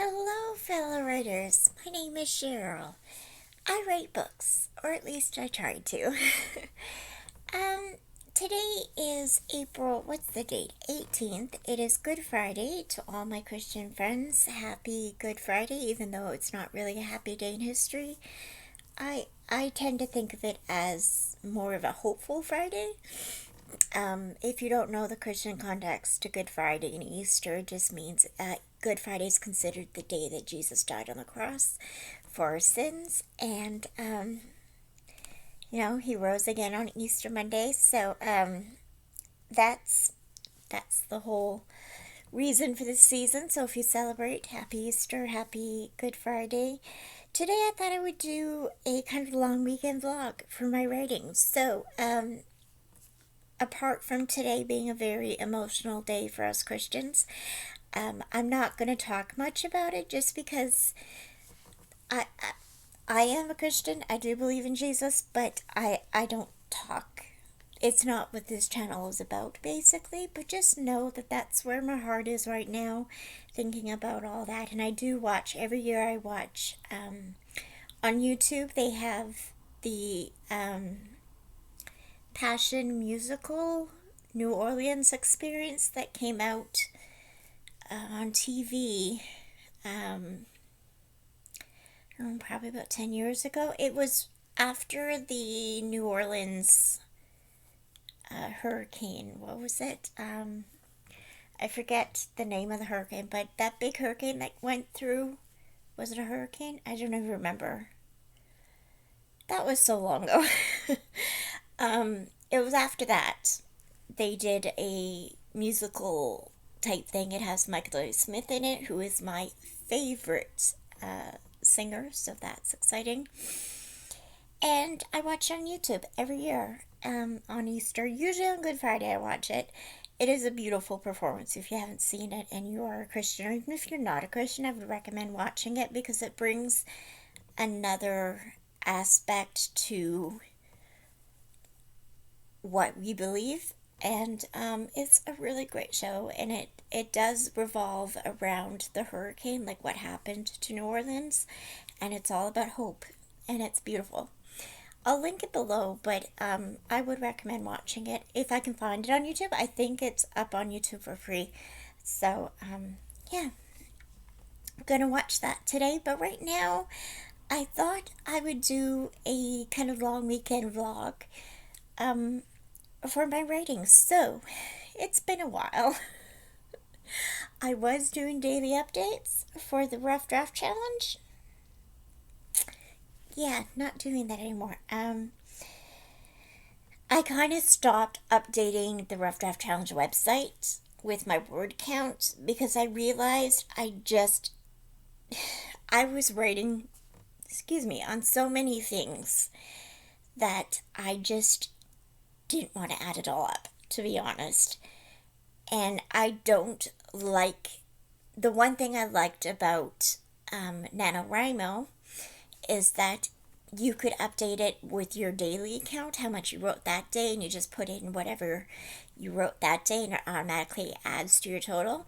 Hello, fellow writers. My name is Cheryl. I write books, or at least I try to. um, Today is April, what's the date? 18th. It is Good Friday. To all my Christian friends, happy Good Friday, even though it's not really a happy day in history. I tend to think of it as more of a hopeful Friday. If you don't know the Christian context to Good Friday and Easter, it just means Good Friday is considered the day that Jesus died on the cross for our sins, and he rose again on Easter Monday. So that's the whole reason for this season. So if you celebrate, happy Easter, happy Good Friday. Today I thought I would do a kind of long weekend vlog for my writing. So apart from today being a very emotional day for us Christians, I'm not going to talk much about it just because I am a Christian. I do believe in Jesus, but I don't talk. It's not what this channel is about, basically, but just know that that's where my heart is right now, thinking about all that. And I do watch, every year I watch, on YouTube, they have the Passion Musical New Orleans experience that came out on TV probably about 10 years ago. It was after the New Orleans hurricane. What was it? I forget the name of the hurricane, but that big hurricane that went through, was it a hurricane? I don't even remember. That was so long ago. It was after that. They did a musical type thing. It has Michael W. Smith in it, who is my favorite singer, so that's exciting. And I watch on YouTube every year on Easter. Usually on Good Friday I watch it. It is a beautiful performance. If you haven't seen it and you are a Christian, or even if you're not a Christian, I would recommend watching it because it brings another aspect to what we believe. And it's a really great show, and it does revolve around the hurricane, like what happened to New Orleans, and it's all about hope, and it's beautiful. I'll link it below, but I would recommend watching it if I can find it on YouTube. I think it's up on YouTube for free. So, yeah, I'm gonna watch that today. But right now, I thought I would do a kind of long weekend vlog for my writing. So, it's been a while. I was doing daily updates for the Rough Draft Challenge. Yeah, not doing that anymore. I kind of stopped updating the Rough Draft Challenge website with my word count because I realized I was writing, on so many things that I just didn't want to add it all up, to be honest. And I don't like, the one thing I liked about NaNoWriMo is that you could update it with your daily account, how much you wrote that day, and you just put in whatever you wrote that day, and it automatically adds to your total.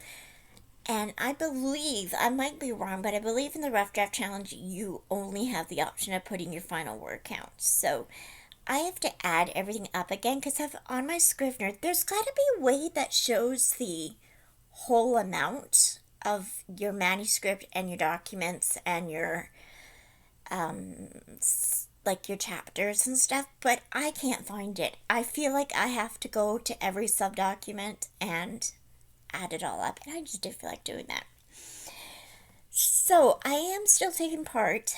And I believe, I might be wrong, but I believe in the Rough Draft Challenge, you only have the option of putting your final word count. So I have to add everything up again because on my Scrivener, there's got to be a way that shows the whole amount of your manuscript and your documents and your like your chapters and stuff, but I can't find it. I feel like I have to go to every sub-document and add it all up, and I just didn't feel like doing that. So I am still taking part.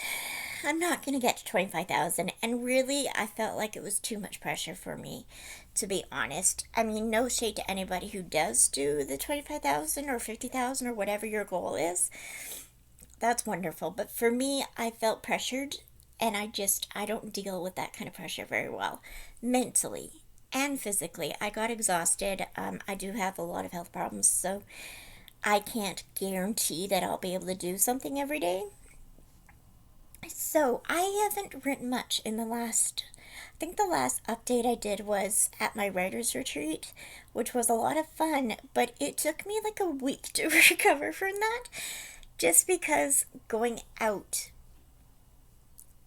I'm not going to get to 25,000, and really I felt like it was too much pressure for me, to be honest. I mean, no shade to anybody who does do the 25,000 or 50,000 or whatever your goal is. That's wonderful, but for me, I felt pressured, and I don't deal with that kind of pressure very well, mentally and physically. I got exhausted. I do have a lot of health problems, so I can't guarantee that I'll be able to do something every day. So I haven't written much in I think the last update I did was at my writer's retreat, which was a lot of fun, but it took me like a week to recover from that. just because going out,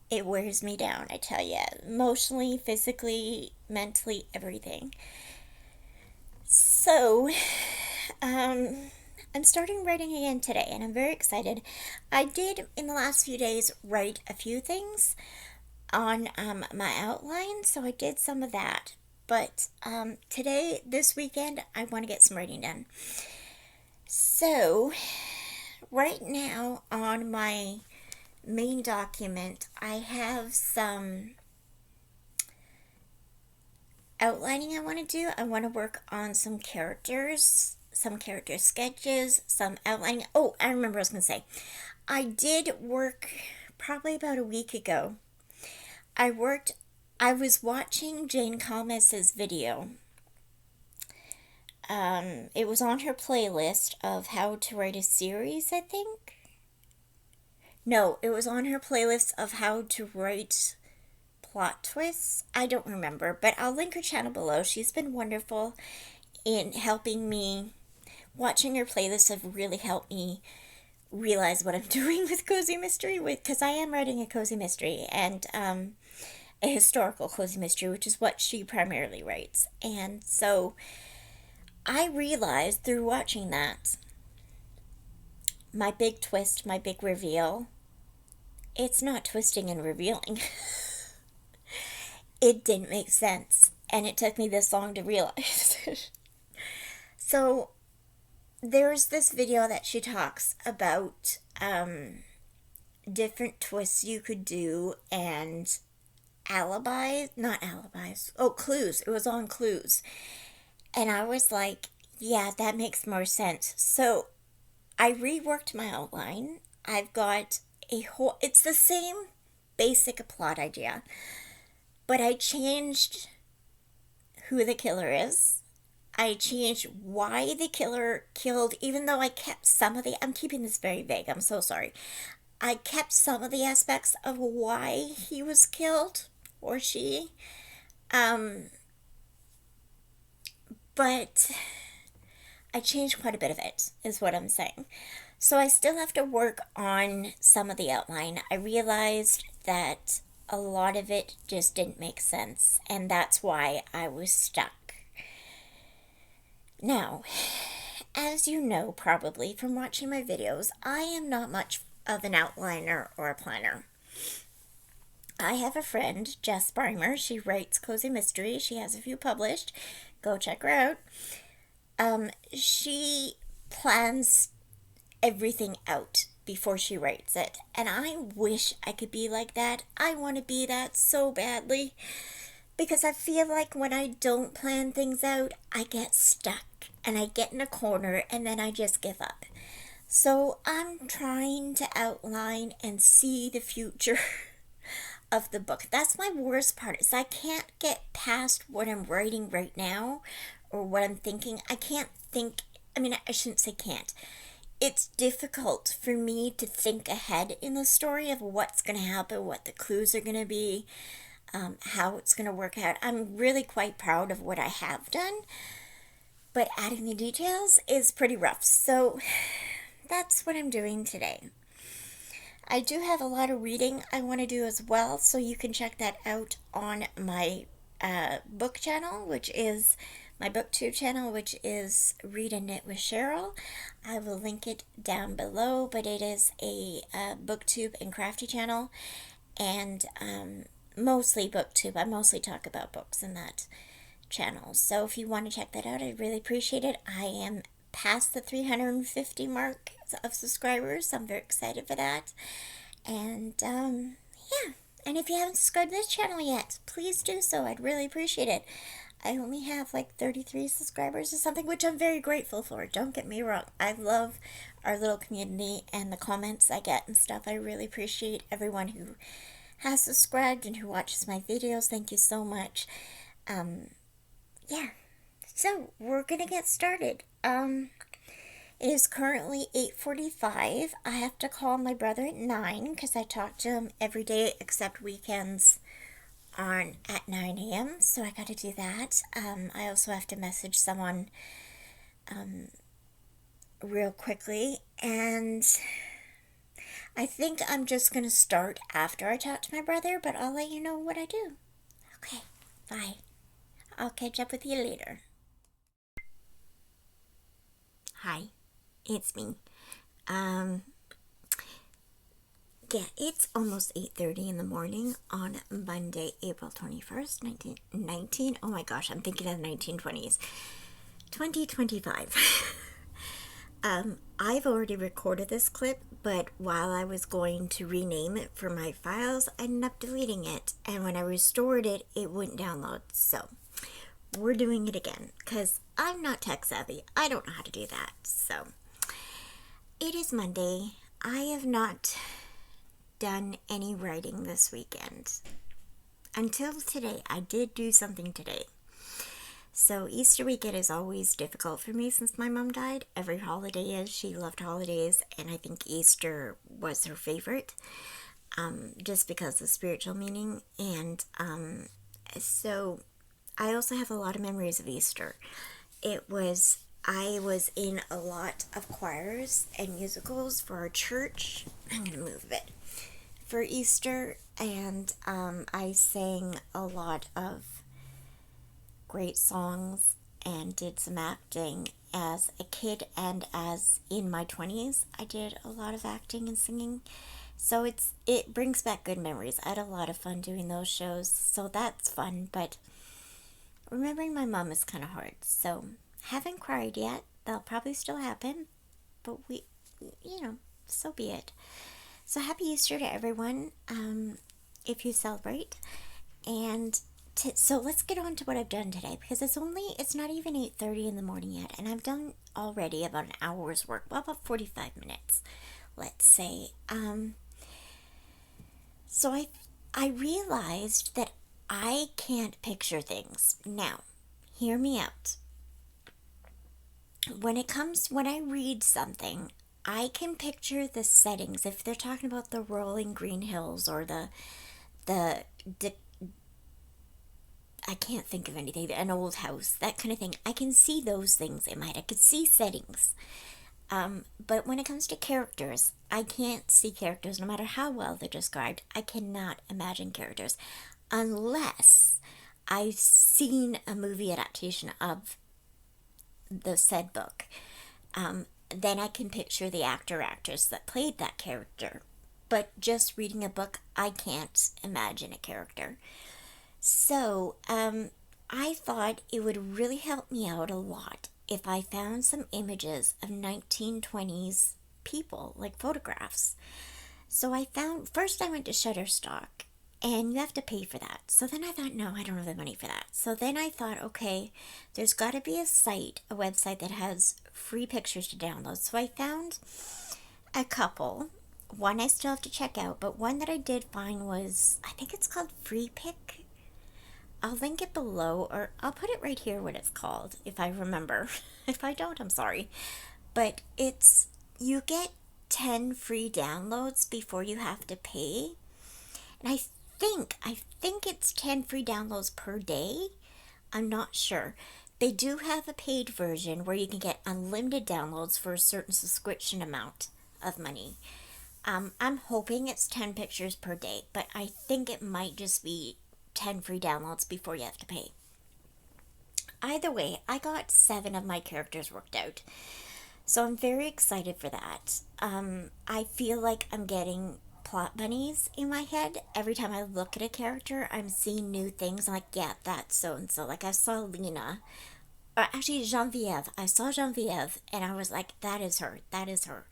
it wears me down, I tell you. Emotionally, physically, mentally, everything. So, um, I'm starting writing again today, and I'm very excited. I did, in the last few days, write a few things on my outline, so I did some of that. But today, this weekend, I want to get some writing done. So, right now on my main document, I have some outlining I want to do. I want to work on some characters, some character sketches, some outlining. Oh, I remember what I was going to say. I did work probably about a week ago. I was watching Jane Calmes's video. It was on her playlist of how to write a series, I think. No, it was on her playlist of how to write plot twists. I don't remember, but I'll link her channel below. She's been wonderful in helping me. Watching her playlists have really helped me realize what I'm doing with cozy mystery, because I am writing a cozy mystery and a historical cozy mystery, which is what she primarily writes. And so I realized through watching that, my big twist, my big reveal, it's not twisting and revealing. It didn't make sense, and it took me this long to realize. So there's this video that she talks about different twists you could do and clues. It was on clues. And I was like, yeah, that makes more sense. So I reworked my outline. I've got it's the same basic plot idea, but I changed who the killer is. I changed why the killer killed, even though I kept I'm keeping this very vague, I'm so sorry. I kept some of the aspects of why he was killed, or she. But I changed quite a bit of it, is what I'm saying. So I still have to work on some of the outline. I realized that a lot of it just didn't make sense, and that's why I was stuck. Now, as you know probably from watching my videos, I am not much of an outliner or a planner. I have a friend, Jess Breimer. She writes cozy mystery. She has a few published. Go check her out. She plans everything out before she writes it, and I wish I could be like that. I want to be that so badly, because I feel like when I don't plan things out, I get stuck and I get in a corner and then I just give up. So I'm trying to outline and see the future of the book. That's my worst part, is I can't get past what I'm writing right now or what I'm thinking. I can't think, I shouldn't say can't. It's difficult for me to think ahead in the story of what's going to happen, what the clues are going to be, how it's going to work out. I'm really quite proud of what I have done, but adding the details is pretty rough. So that's what I'm doing today. I do have a lot of reading I want to do as well, so you can check that out on my book channel, which is my booktube channel, which is Read and Knit with Cheryl. I will link it down below, but it is a booktube and crafty channel, and mostly booktube. I mostly talk about books in that channel. So if you want to check that out, I'd really appreciate it. I am past the 350 mark of subscribers, so I'm very excited for that. And yeah, and if you haven't subscribed to this channel yet, please do so. I'd really appreciate it. I only have like 33 subscribers or something, which I'm very grateful for. Don't get me wrong. I love our little community and the comments I get and stuff. I really appreciate everyone who has subscribed and who watches my videos. Thank you so much. Yeah. So, we're going to get started. It is currently 8:45. I have to call my brother at 9 because I talk to him every day except weekends at 9 a.m. So I got to do that. I also have to message someone real quickly. And I think I'm just gonna start after I talk to my brother, but I'll let you know what I do. Okay, bye. I'll catch up with you later. Hi, it's me. Um, yeah, it's almost 8:30 in the morning on Monday, April 21st, 1919. Oh my gosh, I'm thinking of the 1920s. 2025. I've already recorded this clip, but while I was going to rename it for my files, I ended up deleting it, and when I restored it, it wouldn't download. So, we're doing it again, because I'm not tech savvy. I don't know how to do that. So, it is Monday. I have not done any writing this weekend. Until today, I did do something today. So Easter weekend is always difficult for me since my mom died. Every holiday is. She loved holidays, and I think Easter was her favorite, just because of the spiritual meaning. And so I also have a lot of memories of Easter. I was in a lot of choirs and musicals for our church. I'm going to move a bit. For Easter, and I sang a lot of great songs and did some acting as a kid, and as in my 20s I did a lot of acting and singing, so it brings back good memories. I had a lot of fun doing those shows, so that's fun. But remembering my mom is kind of hard, so haven't cried yet. That'll probably still happen, but so be it. So happy Easter to everyone, if you celebrate. And so let's get on to what I've done today, because it's not even 8:30 in the morning yet, and I've done already about an hour's work. Well, about 45 minutes, let's say. So I realized that I can't picture things. Now, hear me out. When I read something, I can picture the settings. If they're talking about the rolling green hills, or the I can't think of anything, an old house, that kind of thing. I can see those things in my head. I could see settings. But when it comes to characters, I can't see characters no matter how well they're described. I cannot imagine characters unless I've seen a movie adaptation of the said book. Then I can picture the actors that played that character. But just reading a book, I can't imagine a character. So, I thought it would really help me out a lot if I found some images of 1920s people, like photographs. So first I went to Shutterstock, and you have to pay for that. So then I thought, no, I don't have the money for that. So then I thought, okay, there's got to be a website that has free pictures to download. So I found a couple. One I still have to check out, but one that I did find was, I think it's called Freepik. I'll link it below, or I'll put it right here what it's called, if I remember. If I don't, I'm sorry. But you get 10 free downloads before you have to pay. And I think it's 10 free downloads per day. I'm not sure. They do have a paid version where you can get unlimited downloads for a certain subscription amount of money. I'm hoping it's 10 pictures per day, but I think it might just be 10 free downloads before you have to pay. Either way, I got 7 of my characters worked out. So I'm very excited for that. I feel like I'm getting plot bunnies in my head. Every time I look at a character, I'm seeing new things. I'm like, yeah, that's so and so. Like, I saw Lena, or actually Genevieve. I saw Genevieve, and I was like, that is her. That is her.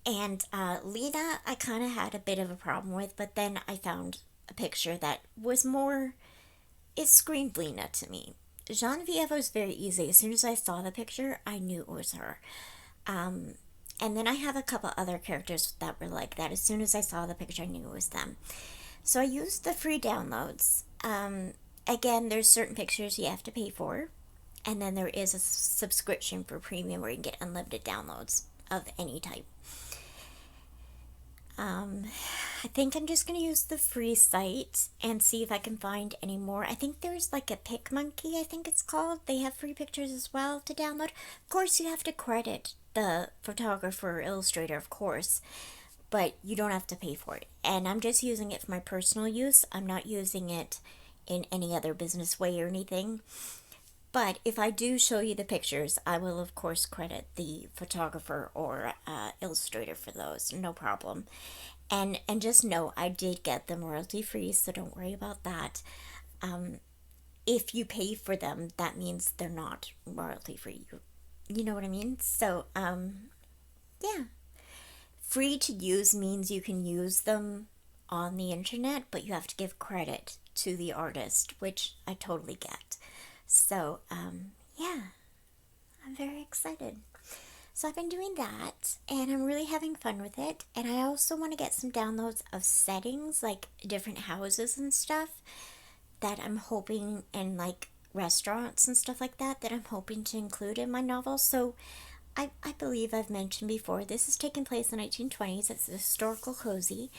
And Lena, I kind of had a bit of a problem with, but then I found a picture that was more, it screamed Lena to me. Genevieve was very easy. As soon as I saw the picture, I knew it was her. And then I have a couple other characters that were like that. As soon as I saw the picture, I knew it was them. So I used the free downloads. Again, there's certain pictures you have to pay for. And then there is a subscription for premium where you can get unlimited downloads of any type. I think I'm just going to use the free site and see if I can find any more. I think there's like a PicMonkey, I think it's called. They have free pictures as well to download. Of course, you have to credit the photographer or illustrator, of course. but you don't have to pay for it. And I'm just using it for my personal use. I'm not using it in any other business way or anything. But if I do show you the pictures, I will of course credit the photographer or illustrator for those, no problem. And just know I did get them royalty free, so don't worry about that. If you pay for them, that means they're not royalty free. You know what I mean? So yeah, free to use means you can use them on the internet, but you have to give credit to the artist, which I totally get. So, yeah, I'm very excited. So I've been doing that, and I'm really having fun with it. And I also want to get some downloads of settings, like different houses and stuff, that I'm hoping, and like restaurants and stuff like that, that I'm hoping to include in my novel. So I believe I've mentioned before, this is taking place in the 1920s. It's a historical cozy.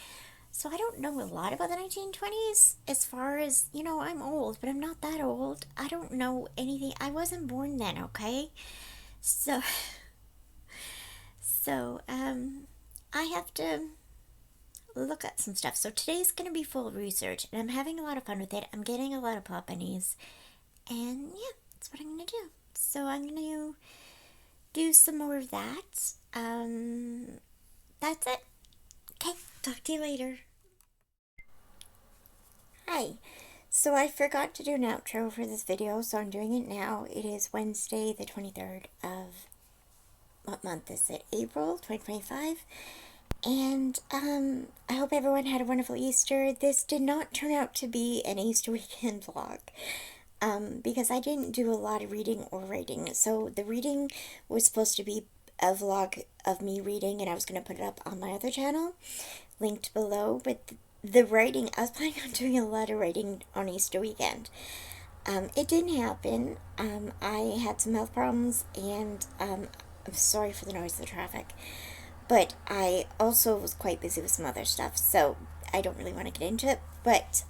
So I don't know a lot about the 1920s as far as, I'm old, but I'm not that old. I don't know anything. I wasn't born then, okay? So, I have to look at some stuff. So today's going to be full of research, and I'm having a lot of fun with it. I'm getting a lot of plot bunnies, and yeah, that's what I'm going to do. So I'm going to do some more of that. That's it. Okay, talk to you later. Hi. So I forgot to do an outro for this video, so I'm doing it now. It is Wednesday, the 23rd of, what month is it? April 2025. And I hope everyone had a wonderful Easter. This did not turn out to be an Easter weekend vlog. Because I didn't do a lot of reading or writing. So the reading was supposed to be a vlog of me reading, and I was going to put it up on my other channel, linked below. But the writing, I was planning on doing a lot of writing on Easter weekend. It didn't happen. I had some health problems, and I'm sorry for the noise of the traffic. But I also was quite busy with some other stuff, so I don't really want to get into it. But,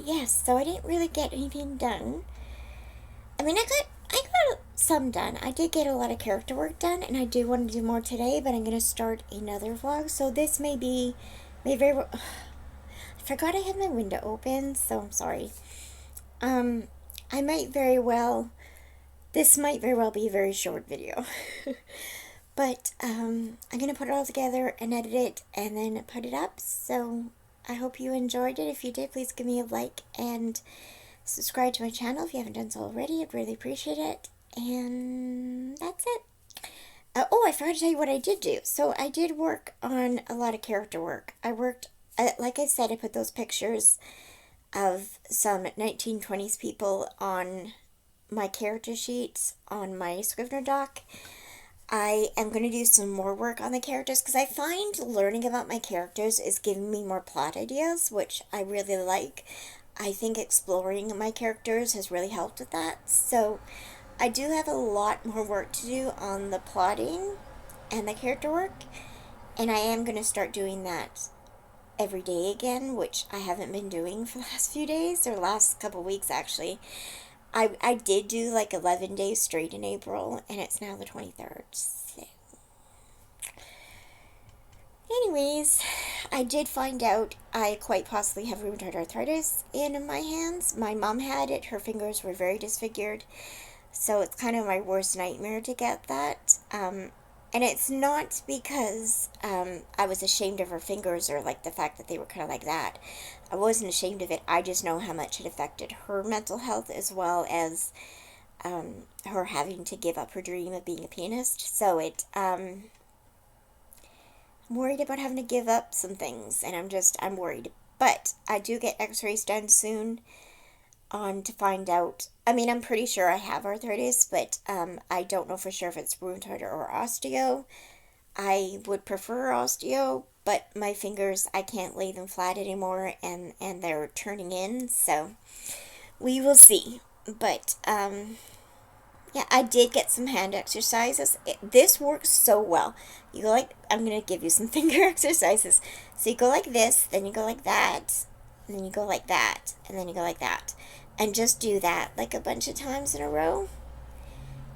yes, so I didn't really get anything done. I mean, I got some done. I did get a lot of character work done, and I do want to do more today, but I'm going to start another vlog. So this may very well, I forgot I had my window open, so I'm sorry. This might very well be a very short video. But, I'm going to put it all together and edit it and then put it up. So I hope you enjoyed it. If you did, please give me a like and subscribe to my channel if you haven't done so already. I'd really appreciate it. And that's it. Oh, I forgot to tell you what I did do. So I did work on a lot of character work. I worked, like I said, I put those pictures of some 1920s people on my character sheets on my Scrivener doc. I am going to do some more work on the characters, because I find learning about my characters is giving me more plot ideas, which I really like. I think exploring my characters has really helped with that. So I do have a lot more work to do on the plotting and the character work, and I am going to start doing that every day again, which I haven't been doing for the last few days, or last couple weeks actually. I did do like 11 days straight in April, and it's now the 23rd. So. Anyways, I did find out I quite possibly have rheumatoid arthritis in my hands. My mom had it. Her fingers were very disfigured. So it's kind of my worst nightmare to get that. And it's not because I was ashamed of her fingers, or like the fact that they were kind of like that. I wasn't ashamed of it. I just know how much it affected her mental health, as well as her having to give up her dream of being a pianist. So I'm worried about having to give up some things, and I'm worried. But I do get x-rays done soon to find out. I mean, I'm pretty sure I have arthritis, but I don't know for sure if it's rheumatoid or osteo. I would prefer osteo, but my fingers, I can't lay them flat anymore, and they're turning in, so we will see. But, yeah, I did get some hand exercises. This works so well. You go like, I'm going to give you some finger exercises. So you go like this, then you go like that, and then you go like that, and then you go like that. And just do that like a bunch of times in a row.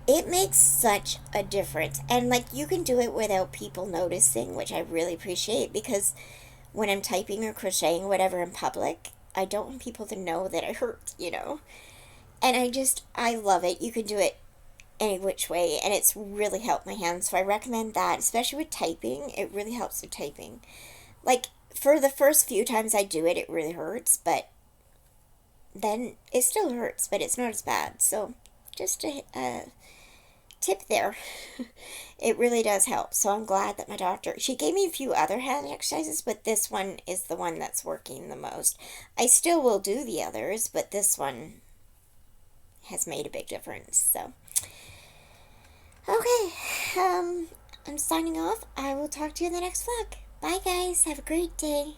It makes such a difference. And like you can do it without people noticing, which I really appreciate because when I'm typing or crocheting whatever in public, I don't want people to know that I hurt. And I love it. You can do it any which way, and it's really helped my hands. So I recommend that, especially with typing. It really helps with typing. Like for the first few times I do it, it really hurts, but then it still hurts, but it's not as bad. So just a tip there. It really does help. So I'm glad that my doctor, she gave me a few other hand exercises, but this one is the one that's working the most. I still will do the others, but this one has made a big difference. So, okay, I'm signing off. I will talk to you in the next vlog. Bye, guys. Have a great day.